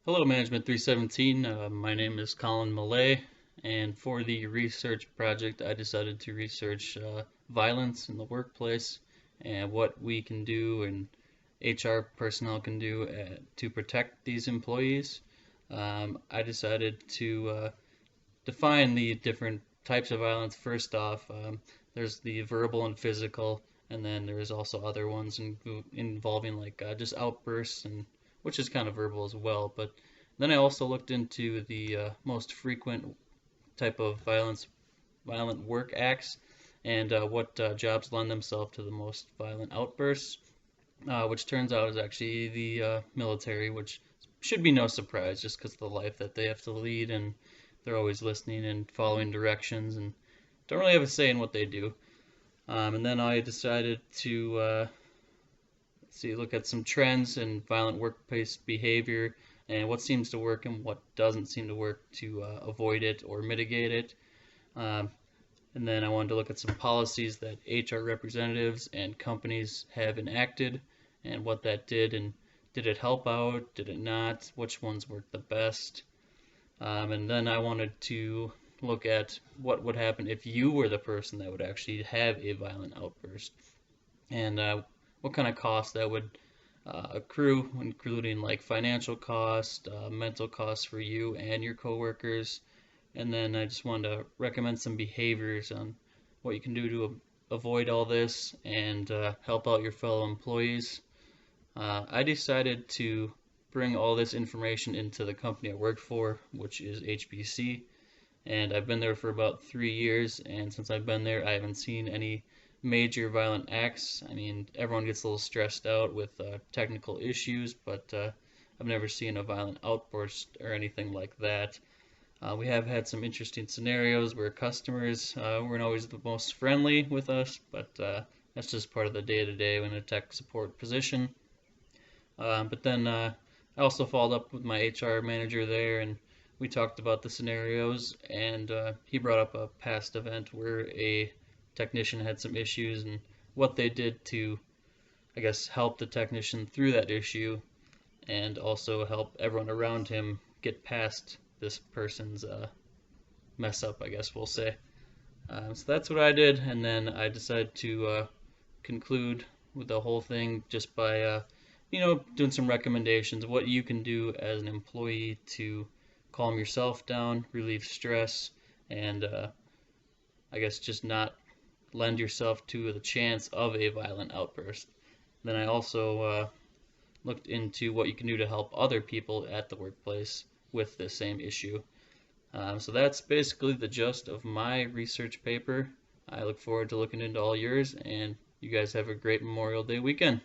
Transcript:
Hello, Management 317. My name is Colin Millay, and for the research project, I decided to research violence in the workplace and what we can do and HR personnel can do to protect these employees. I decided to define the different types of violence. First off, there's the verbal and physical, and then there's also other ones involving like just outbursts, and which is kind of verbal as well. But then I also looked into the most frequent type of violent work acts, and what jobs lend themselves to the most violent outbursts, which turns out is actually the military, which should be no surprise just because of the life that they have to lead, and they're always listening and following directions and don't really have a say in what they do. And then I decided to look at some trends in violent workplace behavior and what seems to work and what doesn't seem to work to avoid it or mitigate it. Um, and then I wanted to look at some policies that HR representatives and companies have enacted and what that did, and did it help out, did it not, which ones worked the best. And then I wanted to look at what would happen if you were the person that would actually have a violent outburst, and what kind of cost that would accrue, including like financial cost, mental costs for you and your coworkers. And then I just wanted to recommend some behaviors on what you can do to avoid all this and help out your fellow employees. I decided to bring all this information into the company I work for, which is HBC, and I've been there for about 3 years. And since I've been there, I haven't seen any major violent acts. I mean, everyone gets a little stressed out with technical issues, but I've never seen a violent outburst or anything like that. We have had some interesting scenarios where customers weren't always the most friendly with us, but that's just part of the day-to-day in a tech support position. But then I also followed up with my HR manager there, and we talked about the scenarios, and he brought up a past event where a technician had some issues and what they did to, I guess, help the technician through that issue and also help everyone around him get past this person's mess up, I guess we'll say. So that's what I did, and then I decided to conclude with the whole thing just by doing some recommendations of what you can do as an employee to calm yourself down, relieve stress, and I guess just not lend yourself to the chance of a violent outburst. Then I also looked into what you can do to help other people at the workplace with the same issue. So that's basically the gist of my research paper. I look forward to looking into all yours, and you guys have a great Memorial Day weekend.